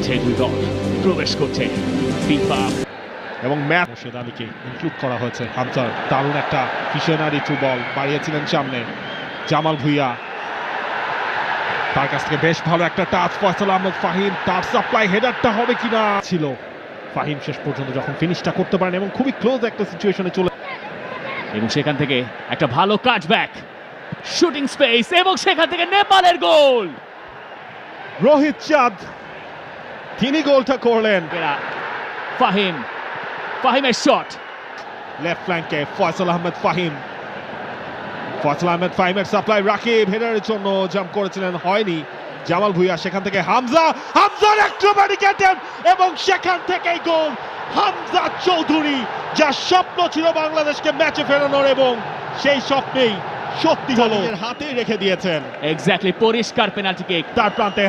মাঠে দুই দল প্রবেশ করছে ফিফা এবং ম্যাচ মোর্শেদ আলীকে ইনক্লুড করা হয়েছে। হামজার দারুণ একটা ভিশনারি থ্রু বল বাড়িয়েছিলেন সামনে জামাল ভুঁইয়া, তার কাছ থেকে বেশ ভালো একটা টাচ ফয়সাল আহমেদ ফাহিম, তার সাপ্লাই হেডারটা হবে কিনা ছিল। ফাহিম শেষ পর্যন্ত যখন ফিনিশটা করতে পারেন এবং খুবই ক্লোজ একটা সিচুয়েশনে চলে, এবং সেখান থেকে একটা ভালো কাটব্যাক, শুটিং স্পেস, এবং সেখান থেকে নেপালের গোল। রোহিত চাঁদ তিনি গোলটা করলেন। ফাহিমের শট, লেফট ফ্ল্যাঙ্কে ফয়সাল আহমেদ ফাহিম, ফয়সাল আহমেদ ফাহিমের সাপ্লাই রাকিব হেডারের জন্য জাম্প করেছিলেন, হয়নি। জামাল ভুঁইয়া, সেখান থেকে হামজার অ্যাক্রোব্যাটিক অ্যাটেম্প এবং সেখান থেকেই গোল। হামজা চৌধুরী, যার স্বপ্ন ছিল বাংলাদেশকে ম্যাচে ফেরানোর, এবং সেই স্বপ্নেই সত্যি হলো, হাতেই রেখে দিয়েছেন। এক্স্যাক্টলি পরিষ্কার পেনাল্টি কিক। তার প্রান্তে